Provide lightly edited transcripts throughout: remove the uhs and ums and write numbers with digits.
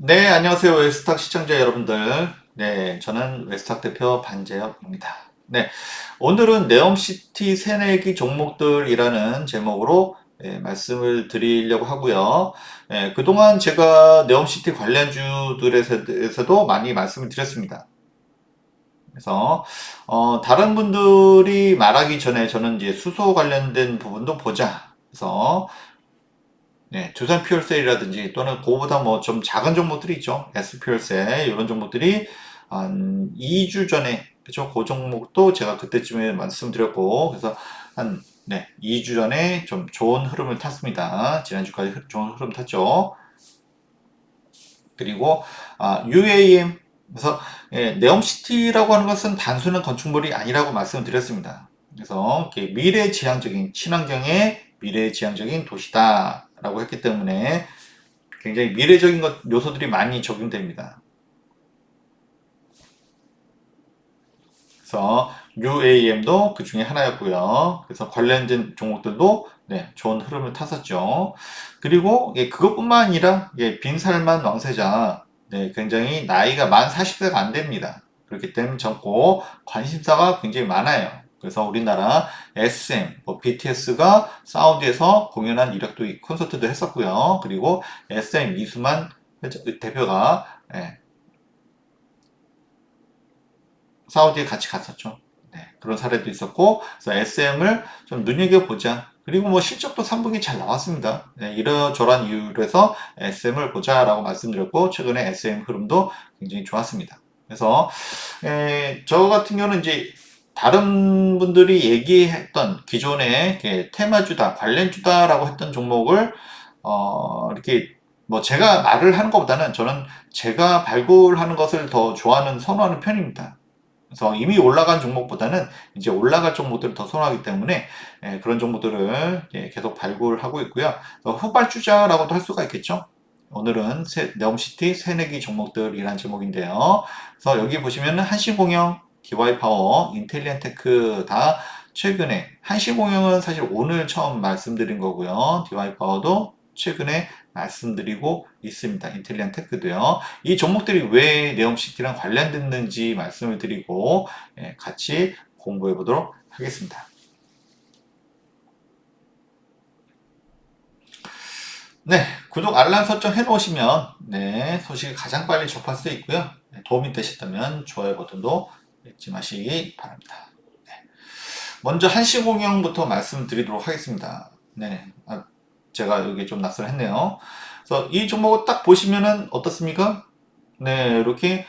네, 안녕하세요. 웨스탁 시청자 여러분들. 네, 저는 웨스탁 대표 반재혁입니다. 네, 오늘은 네옴시티 새내기 종목들이라는 제목으로 말씀을 드리려고 하고요. 그동안 제가 네옴시티 관련주들에 대해서도 많이 말씀을 드렸습니다. 그래서 다른 분들이 말하기 전에 저는 이제 수소 관련된 부분도 보자. 그래서 네, 두산 퓨얼셀이라든지 또는 그거보다 뭐 좀 작은 종목들이 있죠. S 퓨얼셀 이런 종목들이 한 2주 전에 그죠? 그 종목도 제가 그때쯤에 말씀드렸고 그래서 한 2주 전에 좀 좋은 흐름을 탔습니다. 지난주까지 좋은 흐름 탔죠. 그리고 UAM 그래서 네옴시티라고 하는 것은 단순한 건축물이 아니라고 말씀드렸습니다. 그래서 미래지향적인 친환경의 미래지향적인 도시다라고 했기 때문에 굉장히 미래적인 요소들이 많이 적용됩니다. 그래서 UAM도 그 중에 하나였고요. 그래서 관련된 종목들도 좋은 흐름을 탔었죠. 그리고 그것뿐만 아니라 빈살만 왕세자 굉장히 나이가 만 40세가 안 됩니다. 그렇기 때문에 젊고 관심사가 굉장히 많아요. 그래서 우리나라 SM, BTS가 사우디에서 공연한 이력도 콘서트도 했었고요. 그리고 SM 이수만 대표가 사우디에 같이 갔었죠. 그런 사례도 있었고, 그래서 SM을 좀 눈여겨보자. 그리고 뭐 실적도 3분기 잘 나왔습니다. 이러저러한 이유로 해서 SM을 보자라고 말씀드렸고, 최근에 SM 흐름도 굉장히 좋았습니다. 그래서, 저 같은 경우는 이제 다른 분들이 얘기했던 기존의 테마주다, 관련주다라고 했던 종목을, 이렇게 뭐 제가 말을 하는 것보다는 저는 제가 발굴하는 것을 더 좋아하는, 선호하는 편입니다. 그래서 이미 올라간 종목보다는 이제 올라갈 종목들을 더 선호하기 때문에 그런 종목들을 계속 발굴하고 있고요. 후발주자라고도 할 수가 있겠죠. 오늘은 네옴시티 새내기 종목들이라는 제목인데요. 그래서 여기 보시면 한신공영, DY파워, 인텔리안테크 다 최근에 한신공영은 사실 오늘 처음 말씀드린 거고요. DY파워도 최근에 말씀드리고 있습니다. 인텔리안 테크도요. 이 종목들이 왜 네옴시티랑 관련됐는지 말씀을 드리고 같이 공부해 보도록 하겠습니다. 네, 구독 알람 설정 해 놓으시면 소식을 가장 빨리 접할 수 있고요. 도움이 되셨다면 좋아요 버튼도 잊지 마시기 바랍니다. 먼저 한시공형부터 말씀드리도록 하겠습니다. 제가 여기 좀 낯설했네요. 그래서 이 종목을 딱 보시면은 어떻습니까? 이렇게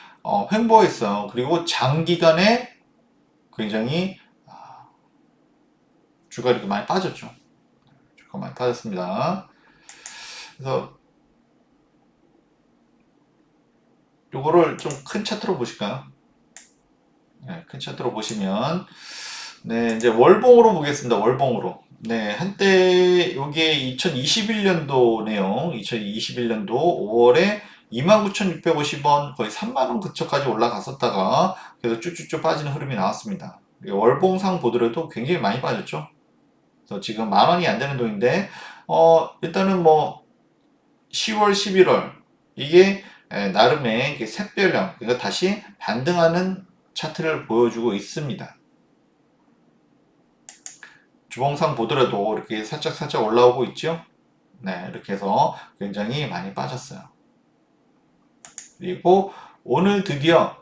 횡보했어요. 그리고 장기간에 굉장히 주가 이렇게 많이 빠졌죠. 주가 많이 빠졌습니다. 그래서 요거를 좀 큰 차트로 보실까요? 큰 차트로 보시면 이제 월봉으로 보겠습니다. 월봉으로. 한때 요게 2021년도네요. 2021년도 5월에 29,650원 거의 3만원 근처까지 올라갔었다가 그래서 쭉쭉쭉 빠지는 흐름이 나왔습니다. 월봉상 보더라도 굉장히 많이 빠졌죠. 그래서 지금 만 원이 안 되는 돈인데 일단은 뭐 10월, 11월 이게 나름의 샛별형 그러니까 다시 반등하는 차트를 보여주고 있습니다. 주봉상 보더라도 이렇게 살짝 살짝 올라오고 있죠. 이렇게 해서 굉장히 많이 빠졌어요. 그리고 오늘 드디어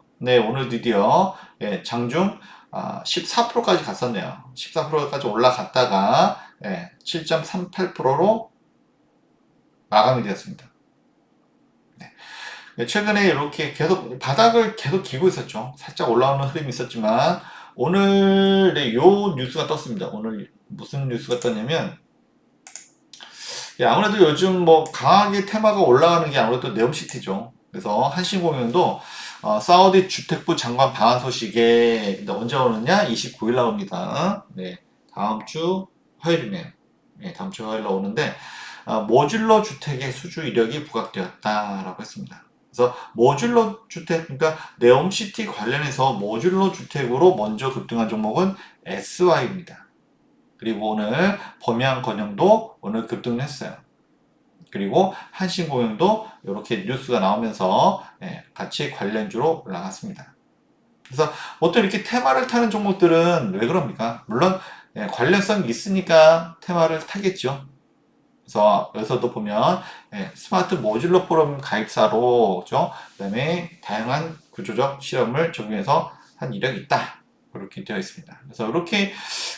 장중 14%까지 갔었네요. 14%까지 올라갔다가 7.38%로 마감이 되었습니다. 최근에 이렇게 계속 바닥을 계속 기고 있었죠. 살짝 올라오는 흐름이 있었지만 오늘 요 뉴스가 떴습니다. 오늘 무슨 뉴스가 떴냐면 아무래도 요즘 뭐 강하게 테마가 올라가는 게 아무래도 네옴시티죠. 그래서 한신공영도 사우디 주택부 장관 방한 소식에 언제 오느냐? 29일 나옵니다. 다음 주 화요일이네요. 다음 주 화요일 나오는데 모듈러 주택의 수주 이력이 부각되었다라고 했습니다. 그래서 모듈러 주택, 그러니까 네옴시티 관련해서 모듈러 주택으로 먼저 급등한 종목은 SY입니다. 그리고 오늘 범양 건영도 오늘 급등을 했어요. 그리고 한신공영도 이렇게 뉴스가 나오면서 같이 관련주로 올라갔습니다. 그래서 보통 이렇게 테마를 타는 종목들은 왜 그럽니까? 물론 관련성이 있으니까 테마를 타겠죠. 그래서 여기서도 보면 스마트 모듈러 포럼 가입사로 그죠? 그다음에 다양한 구조적 실험을 적용해서 한 이력이 있다. 그렇게 되어 있습니다. 그래서 이렇게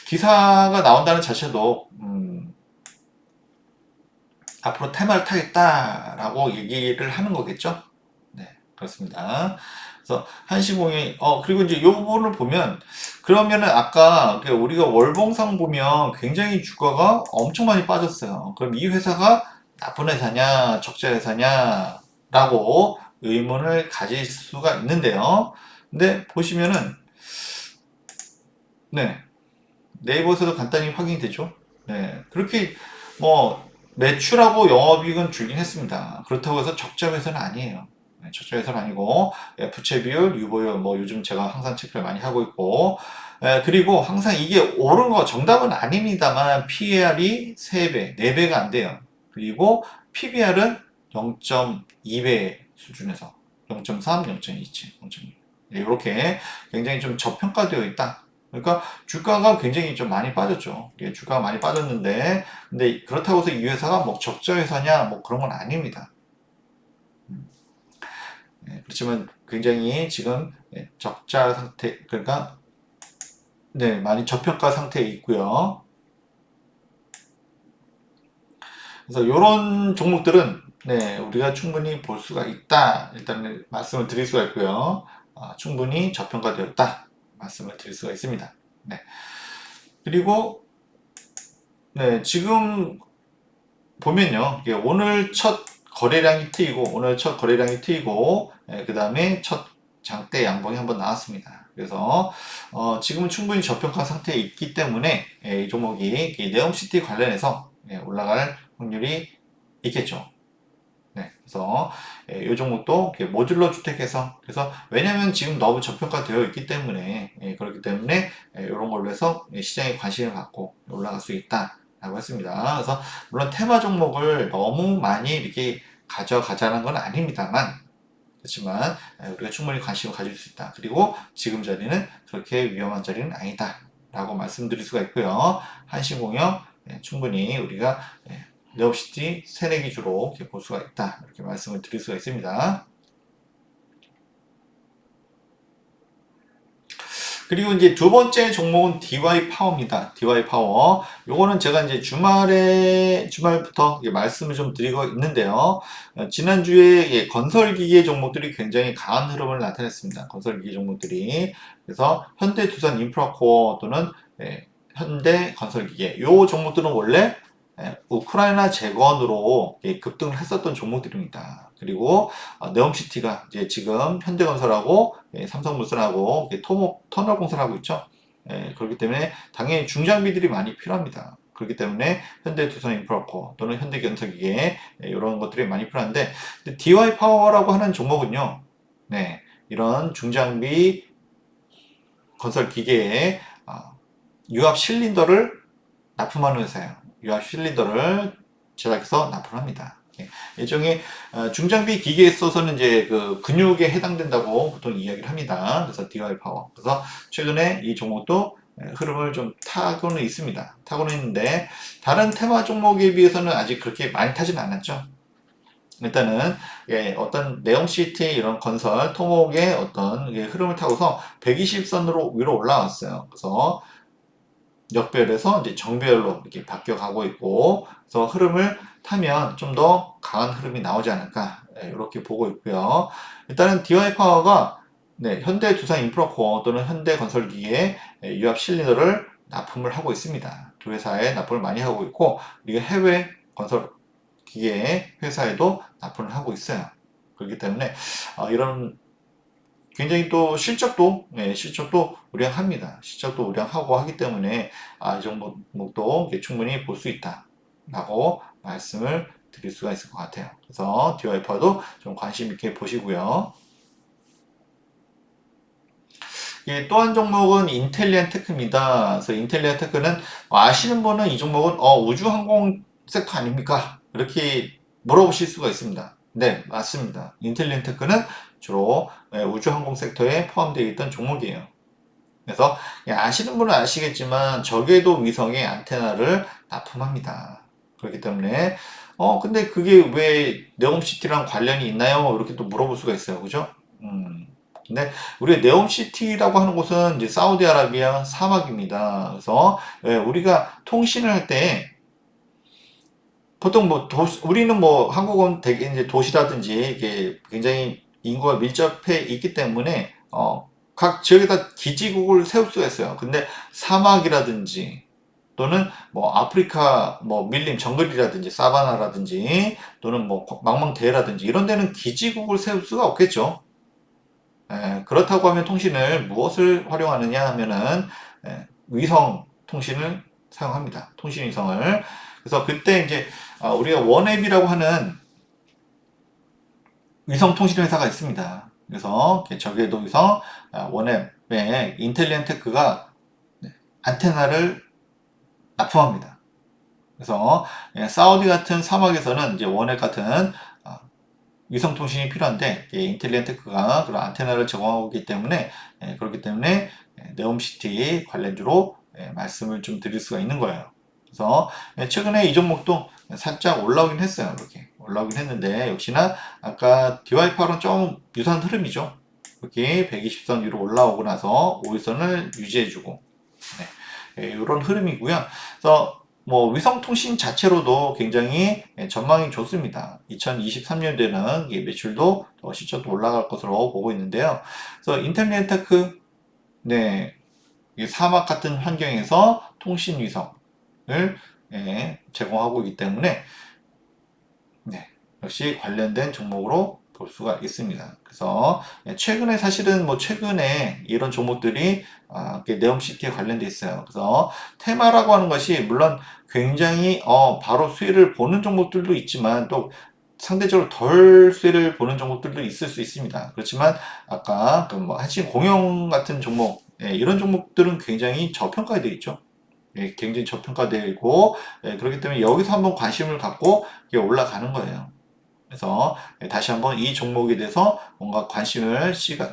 기사가 나온다는 자체도 앞으로 테마를 타겠다라고 얘기를 하는 거겠죠? 네, 그렇습니다. 그래서 한시공이 그리고 이제 요 부분을 보면 그러면은 아까 우리가 월봉상 보면 굉장히 주가가 엄청 많이 빠졌어요. 그럼 이 회사가 나쁜 회사냐, 적자 회사냐라고 의문을 가질 수가 있는데요. 근데 보시면은 네, 네이버에서도 간단히 확인이 되죠. 네, 그렇게 뭐 매출하고 영업이익은 줄긴 했습니다. 그렇다고 해서 적자 회사는 아니에요. 네, 적자 회사는 아니고 부채 비율, 유보율 뭐 요즘 제가 항상 체크를 많이 하고 있고 그리고 항상 이게 옳은 거 정답은 아닙니다만 PER이 3배, 4배가 안 돼요. 그리고 PBR은 0.2배 수준에서 0.3, 0.27, 0.2 이렇게 굉장히 좀 저평가되어 있다. 그러니까 주가가 굉장히 좀 많이 빠졌죠. 예, 주가가 많이 빠졌는데, 근데 그렇다고 해서 이 회사가 뭐 적자 회사냐, 뭐 그런 건 아닙니다. 그렇지만 굉장히 지금 적자 상태, 그러니까 네, 많이 저평가 상태에 있고요. 그래서 이런 종목들은 네, 우리가 충분히 볼 수가 있다. 일단 말씀을 드릴 수가 있고요. 충분히 저평가되었다. 말씀을 드릴 수가 있습니다. 네. 그리고 네, 지금 보면요. 이게 오늘 첫 거래량이 트이고, 오늘 첫 거래량이 트이고, 그 다음에 첫 장대 양봉이 한번 나왔습니다. 그래서, 지금은 충분히 저평가 상태에 있기 때문에, 이 종목이 네옴시티 관련해서 올라갈 확률이 있겠죠. 네, 그래서 이 종목도 모듈러 주택해서 그래서 왜냐하면 지금 너무 저평가되어 있기 때문에 그렇기 때문에 이런 걸로 해서 시장에 관심을 갖고 올라갈 수 있다라고 했습니다. 그래서 물론 테마 종목을 너무 많이 이렇게 가져가자는 건 아닙니다만 그렇지만 우리가 충분히 관심을 가질 수 있다. 그리고 지금 자리는 그렇게 위험한 자리는 아니다라고 말씀드릴 수가 있고요. 한신공영 충분히 우리가 네옵시티 새내기주로 이렇게 볼 수가 있다. 이렇게 말씀을 드릴 수가 있습니다. 그리고 이제 두 번째 종목은 DY 파워입니다. DY 파워. 요거는 제가 이제 주말부터 말씀을 좀 드리고 있는데요. 지난주에 건설기계 종목들이 굉장히 강한 흐름을 나타냈습니다. 건설기계 종목들이. 그래서 현대 두산 인프라코어 또는 현대 건설기계. 요 종목들은 원래 우크라이나 재건으로 급등을 했었던 종목들입니다. 그리고 네옴시티가 이제 지금 현대건설하고 삼성물산하고 터널 공사를 하고 있죠. 그렇기 때문에 당연히 중장비들이 많이 필요합니다. 그렇기 때문에 현대두산인프라코 또는 현대건설기계 이런 것들이 많이 필요한데 DY 파워라고 하는 종목은요. 네, 이런 중장비 건설 기계에 유압 실린더를 납품하는 회사예요. 유압 실린더를 제작해서 납품을 합니다. 일종의 중장비 기계에 있어서는 이제 그 근육에 해당된다고 보통 이야기를 합니다. 그래서 DY 파워. 그래서 최근에 이 종목도 흐름을 좀 타고는 있습니다. 타고는 있는데 다른 테마 종목에 비해서는 아직 그렇게 많이 타지는 않았죠. 일단은 어떤 네옴시티 이런 건설 토목의 어떤 흐름을 타고서 120선으로 위로 올라왔어요. 그래서 역별에서 이제 정별로 이렇게 바뀌어 가고 있고, 그래서 흐름을 타면 좀 더 강한 흐름이 나오지 않을까, 이렇게 보고 있고요. 일단은 DY 파워가 현대 두산 인프라코어 또는 현대 건설기에 유압 실린더를 납품을 하고 있습니다. 두 회사에 납품을 많이 하고 있고, 그리고 해외 건설 기계 회사에도 납품을 하고 있어요. 그렇기 때문에 이런 굉장히 또 실적도 우량합니다. 실적도 우량하고 하기 때문에 이 종목도 충분히 볼 수 있다라고 말씀을 드릴 수가 있을 것 같아요. 그래서 DY파도 좀 관심 있게 보시고요. 또 한 종목은 인텔리안 테크입니다. 그래서 인텔리안 테크는 아시는 분은 이 종목은 우주항공 섹터 아닙니까? 이렇게 물어보실 수가 있습니다. 네, 맞습니다. 인텔리테크는 주로 우주항공 섹터에 포함되어 있던 종목이에요. 그래서 아시는 분은 아시겠지만 적외도 위성의 안테나를 납품합니다. 그렇기 때문에 근데 그게 왜 네옴시티랑 관련이 있나요? 이렇게 또 물어볼 수가 있어요. 그죠? 근데 우리 네옴시티라고 하는 곳은 이제 사우디아라비아 사막입니다. 그래서 우리가 통신을 할 때 보통 뭐 우리는 뭐 한국은 되게 이제 도시라든지 이게 굉장히 인구가 밀접해 있기 때문에 각 지역에다 기지국을 세울 수가 있어요. 근데 사막이라든지 또는 뭐 아프리카 뭐 밀림 정글이라든지 사바나라든지 또는 뭐 망망대해라든지 이런 데는 기지국을 세울 수가 없겠죠. 그렇다고 하면 통신을 무엇을 활용하느냐 하면은 위성 통신을 사용합니다. 통신 위성을. 그래서 그때 이제 우리가 원앱이라고 하는 위성 통신 회사가 있습니다. 그래서 저궤도 위성 원앱에 인텔리언테크가 안테나를 납품합니다. 그래서 사우디 같은 사막에서는 이제 원앱 같은 위성 통신이 필요한데 인텔리언테크가 그런 안테나를 제공하고 있기 때문에 그렇기 때문에 네옴시티 관련주로 말씀을 좀 드릴 수가 있는 거예요. 그래서 최근에 이 종목도 살짝 올라오긴 했어요. 이렇게 올라오긴 했는데 역시나 아까 DYP하고는 좀 유사한 흐름이죠. 이렇게 120선 위로 올라오고 나서 5일선을 유지해주고 이런 흐름이고요. 그래서 뭐 위성통신 자체로도 굉장히 전망이 좋습니다. 2023년도에는 매출도 실적도 올라갈 것으로 보고 있는데요. 그래서 인텔리테크 사막 같은 환경에서 통신 위성을 제공하고 있기 때문에 역시 관련된 종목으로 볼 수가 있습니다. 그래서 최근에 사실은 뭐 최근에 이런 종목들이 네옴시티에 관련돼 있어요. 그래서 테마라고 하는 것이 물론 굉장히 바로 수혜를 보는 종목들도 있지만 또 상대적으로 덜 수혜를 보는 종목들도 있을 수 있습니다. 그렇지만 아까 그뭐 한신 공용 같은 종목 이런 종목들은 굉장히 저평가되어 있죠. 굉장히 저평가되어 있고 그렇기 때문에 여기서 한번 관심을 갖고 올라가는 거예요. 그래서 다시 한번 이 종목에 대해서 뭔가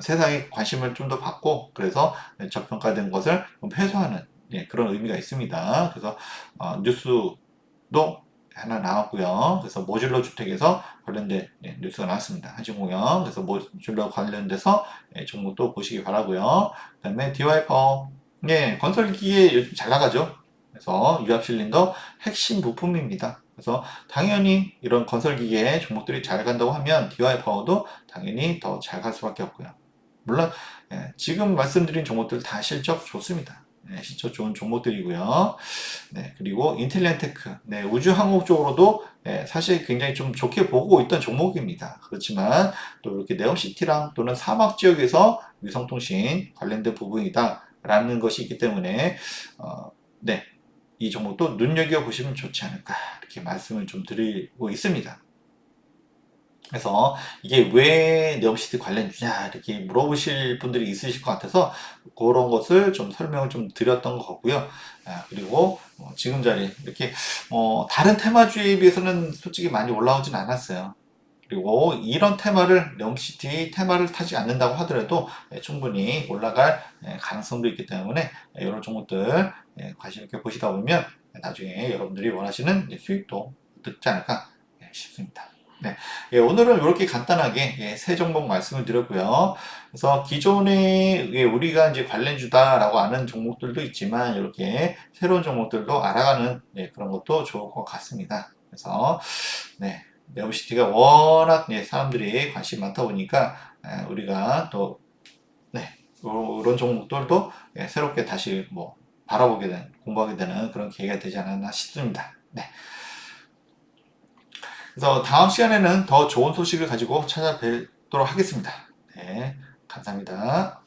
세상에 관심을 좀 더 받고 그래서 저평가된 것을 좀 해소하는 그런 의미가 있습니다. 그래서 뉴스도 하나 나왔고요. 그래서 모듈러 주택에서 관련된 뉴스가 나왔습니다. 한진공영. 그래서 모듈러 관련돼서 종목도 보시기 바라고요. 그다음에 DY파워 건설기에 요즘 잘 나가죠. 그래서 유압 실린더 핵심 부품입니다. 그래서 당연히 이런 건설기계 종목들이 잘 간다고 하면 DY파워도 당연히 더 잘 갈 수밖에 없고요. 물론 지금 말씀드린 종목들 다 실적 좋습니다. 실적 좋은 종목들이고요. 그리고 인텔리테크 우주항공 쪽으로도 사실 굉장히 좀 좋게 보고 있던 종목입니다. 그렇지만 또 이렇게 네옴시티랑 또는 사막 지역에서 위성통신 관련된 부분이다라는 것이 있기 때문에 이 종목도 눈여겨보시면 좋지 않을까 이렇게 말씀을 좀 드리고 있습니다. 그래서 이게 왜 네옴시티 관련주냐 이렇게 물어보실 분들이 있으실 것 같아서 그런 것을 좀 설명을 좀 드렸던 것 같고요. 그리고 지금 자리 이렇게 다른 테마주에 비해서는 솔직히 많이 올라오진 않았어요. 그리고 이런 테마를 네옴시티 테마를 타지 않는다고 하더라도 충분히 올라갈 가능성도 있기 때문에 이런 종목들 관심 있게 보시다 보면 나중에 여러분들이 원하시는 수익도 듣지 않을까 싶습니다. 오늘은 이렇게 간단하게 세 종목 말씀을 드렸고요. 그래서 기존에 우리가 이제 관련주다라고 아는 종목들도 있지만 이렇게 새로운 종목들도 알아가는 그런 것도 좋을 것 같습니다. 그래서 네옴시티가 워낙 사람들이 관심이 많다 보니까 우리가 또 이런 종목들도 새롭게 다시 뭐 바라보게 되는 공부하게 되는 그런 계기가 되지 않았나 싶습니다. 그래서 다음 시간에는 더 좋은 소식을 가지고 찾아뵙도록 하겠습니다. 감사합니다.